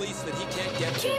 release that he can't get to.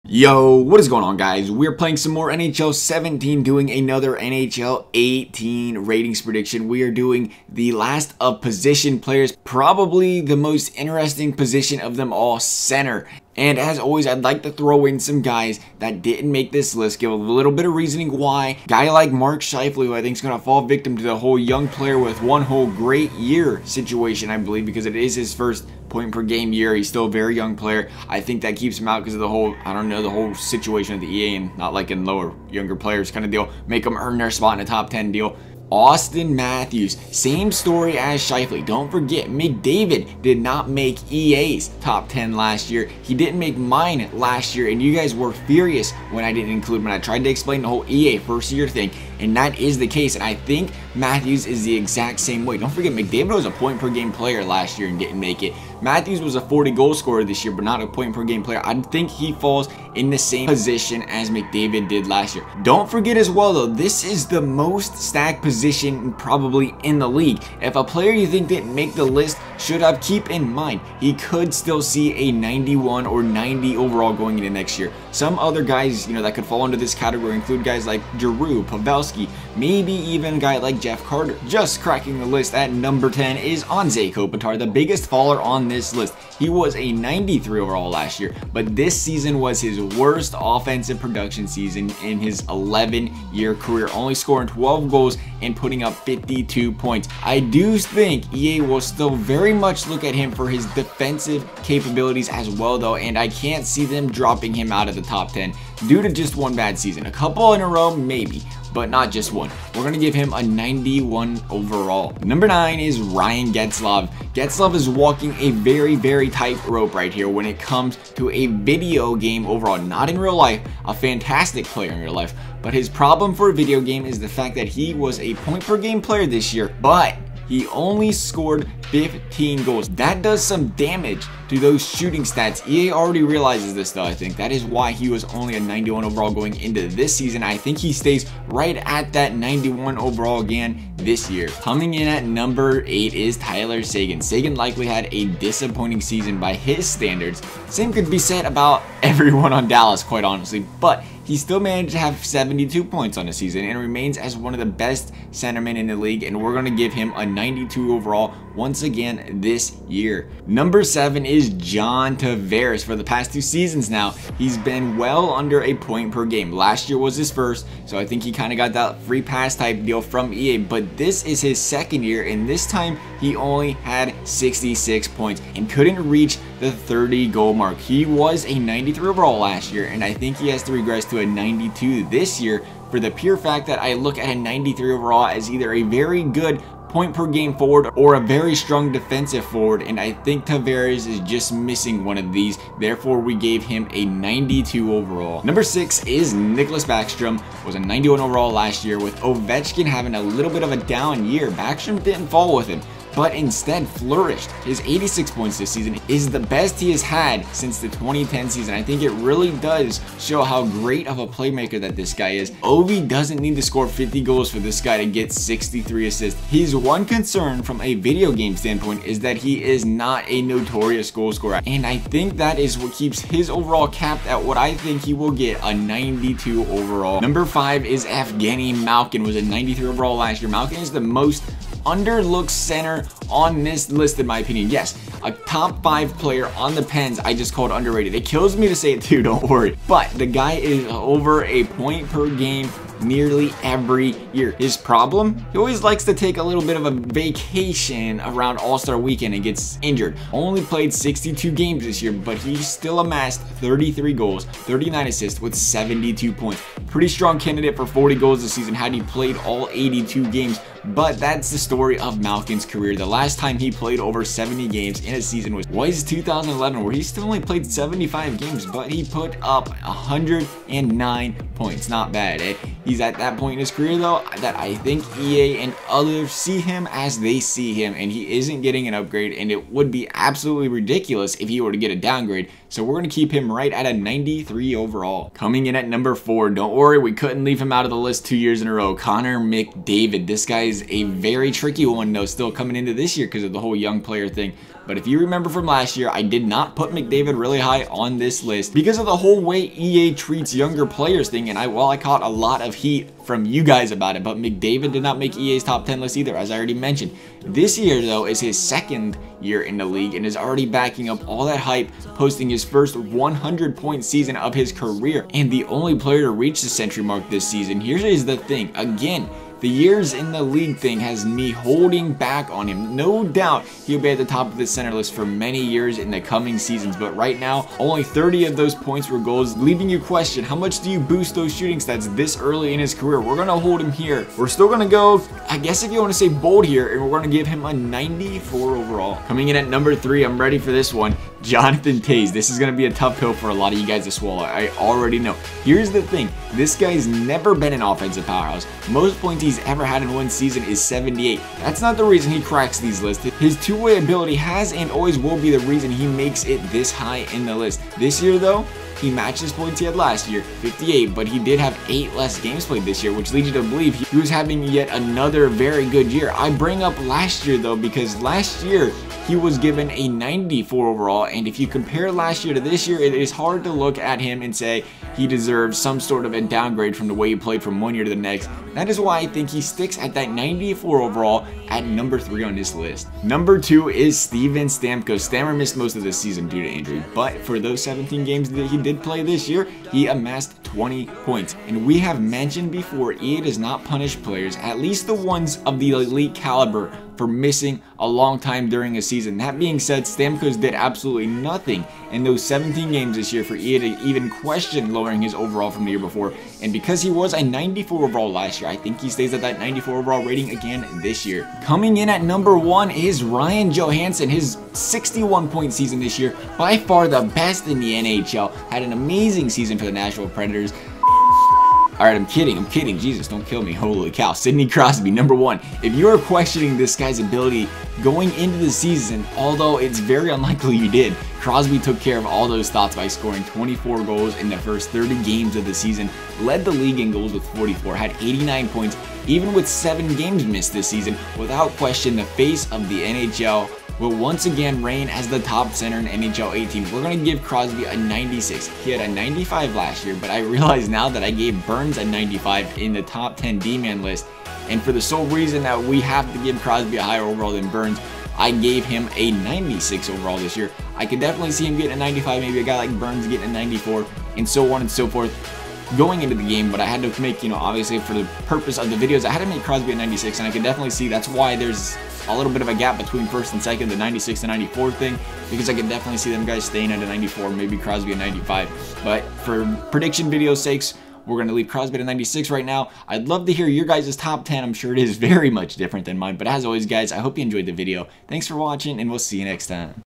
Yo, what is going on, guys? We're playing some more NHL 17, doing another NHL 18 ratings prediction. We are doing the last of position players, probably the most interesting position of them all, center. And as always, I'd like to throw in some guys that didn't make this list, give a little bit of reasoning why. Guy like Mark Scheifele, who I think is going to fall victim to the whole young player with one whole great year situation, I believe, because it is his first point per game year. He's still a very young player. I think that keeps him out because of the whole, I don't know, the whole situation of the EA and not like in lower, younger players kind of deal. Make them earn their spot in a top 10 deal. Auston Matthews, same story as Scheifele. Don't forget, Mcdavid did not make EA's top 10 last year. He didn't make mine last year, and you guys were furious when I didn't include him. And I tried to explain the whole EA first year thing, and that is the case. And I think Matthews is the exact same way. Don't forget, Mcdavid was a point per game player last year and didn't make it. Matthews was a 40 goal scorer this year, but not a point per game player. I think he falls in the same position as Mcdavid did last year. Don't forget as well, though, this is the most stacked position probably in the league. If a player you think didn't make the list should have, keep in mind, he could still see a 91 or 90 overall going into next year. Some other guys, you know, that could fall into this category include guys like Giroux, Pavelski, maybe even a guy like Jeff Carter. Just cracking the list at number 10 is Anze Kopitar, the biggest faller on this list. He was a 93 overall last year, but this season was his worst offensive production season in his 11-year career, only scoring 12 goals and putting up 52 points. I do think EA will still very much look at him for his defensive capabilities as well, though, and I can't see them dropping him out of the top 10 due to just one bad season. A couple in a row, maybe, but not just one. We're going to give him a 91 overall. Number 9 is Ryan Getzlaf. Getzlaf is walking a very tight rope right here when it comes to a video game overall. Not in real life, a fantastic player in real life, but his problem for a video game is the fact that he was a point per game player this year, but he only scored 15 goals. That does some damage to those shooting stats. EA already realizes this, though. I think that is why he was only a 91 overall going into this season. I think he stays right at that 91 overall again this year. Coming in at number 8 is Tyler Seguin. Seguin likely had a disappointing season by his standards. Same could be said about everyone on Dallas, quite honestly, but he still managed to have 72 points on the season and remains as one of the best centermen in the league, and we're going to give him a 92 overall once again this year. Number 7 is John Tavares. For the past 2 seasons now, he's been well under a point per game. Last year was his first, so I think he kind of got that free pass type deal from EA, but this is his second year, and this time he only had 66 points and couldn't reach the 30 goal mark. He was a 93 overall last year, and I think he has to regress to a 92 this year for the pure fact that I look at a 93 overall as either a very good point per game forward or a very strong defensive forward, and I think Tavares is just missing one of these. Therefore, we gave him a 92 overall. Number 6 is Niklas Backstrom. Was a 91 overall last year, with Ovechkin having a little bit of a down year. Backstrom didn't fall with him, but instead flourished. His 86 points this season is the best he has had since the 2010 season. I think it really does show how great of a playmaker that this guy is. Ovi doesn't need to score 50 goals for this guy to get 63 assists. His one concern from a video game standpoint is that he is not a notorious goal scorer, and I think that is what keeps his overall capped at what I think he will get, a 92 overall. Number 5 is Afghani Malkin. Was a 93 overall last year. Malkin is the most underlooked center on this list, in my opinion. Yes, a top 5 player on the Pens. I just called underrated. It kills me to say it too, don't worry, but the guy is over a point per game nearly every year. His problem? He always likes to take a little bit of a vacation around All-Star weekend and gets injured. Only played 62 games this year, but he still amassed 33 goals, 39 assists with 72 points. Pretty strong candidate for 40 goals this season had he played all 82 games. But that's the story of Malkin's career. The last time he played over 70 games in a season was 2011, where he still only played 75 games, but he put up 109 points. Not bad, eh? He He's at that point in his career, though, that I think EA and others see him as they see him, and he isn't getting an upgrade, and it would be absolutely ridiculous if he were to get a downgrade. So we're going to keep him right at a 93 overall. Coming in at number 4, don't worry, we couldn't leave him out of the list 2 years in a row. Connor McDavid. This guy is a very tricky one, though, still coming into this year because of the whole young player thing. But if you remember from last year, I did not put McDavid really high on this list because of the whole way EA treats younger players thing, and I caught a lot of heat from you guys about it, but McDavid did not make EA's top 10 list either, as I already mentioned. This year, though, is his second year in the league and is already backing up all that hype, posting his first 100-point season of his career, and the only player to reach the century mark this season. Here's the thing, again, the years in the league thing has me holding back on him. No doubt he'll be at the top of the center list for many years in the coming seasons, but right now, only 30 of those points were goals, leaving you question, how much do you boost those shooting stats this early in his career? We're going to hold him here. We're still going to go, I guess if you want to say bold here, and we're going to give him a 94 overall. Coming in at number 3, I'm ready for this one. Johnathan Toews. This is going to be a tough pill for a lot of you guys to swallow. I already know. Here's the thing. This guy's never been an offensive powerhouse. Most points he's ever had in one season is 78. That's not the reason he cracks these lists. His two-way ability has and always will be the reason he makes it this high in the list. This year, though, he matched his points he had last year, 58, but he did have 8 less games played this year, which leads you to believe he was having yet another very good year. I bring up last year, though, because last year he was given a 94 overall, and if you compare last year to this year, it is hard to look at him and say he deserves some sort of a downgrade from the way he played from one year to the next. That is why I think he sticks at that 94 overall at number 3 on this list. Number 2 is Steven Stamkos. Stammer missed most of this season due to injury, but for those 17 games that he did play this year, he amassed 20 points. And we have mentioned before, EA does not punish players, at least the ones of the elite caliber, for missing a long time during a season. That being said, Stamkos did absolutely nothing in those 17 games this year for EA to even question lowering his overall from the year before. And because he was a 94 overall last year, I think he stays at that 94 overall rating again this year. Coming in at number 1 is Ryan Johansen. His 61-point season this year, by far the best in the NHL. Had an amazing season for the Nashville Predators. Alright, I'm kidding. Jesus, don't kill me. Holy cow. Sidney Crosby, number 1. If you are questioning this guy's ability going into the season, although it's very unlikely you did, Crosby took care of all those thoughts by scoring 24 goals in the first 30 games of the season, led the league in goals with 44, had 89 points, even with 7 games missed this season. Without question, the face of the NHL will once again reign as the top center in NHL 18. We're going to give Crosby a 96. He had a 95 last year, but I realize now that I gave Burns a 95 in the top 10 D-man list, and for the sole reason that we have to give Crosby a higher overall than Burns, I gave him a 96 overall this year. I could definitely see him getting a 95, maybe a guy like Burns getting a 94, and so on and so forth going into the game, but I had to make, obviously for the purpose of the videos, I had to make Crosby a 96, and I could definitely see that's why there's a little bit of a gap between first and second, the 96 to 94 thing, because I can definitely see them guys staying at a 94, maybe Crosby a 95. But for prediction video sakes, we're going to leave Crosby at 96 right now. I'd love to hear your guys' top 10. I'm sure it is very much different than mine, but as always, guys, I hope you enjoyed the video. Thanks for watching, and we'll see you next time.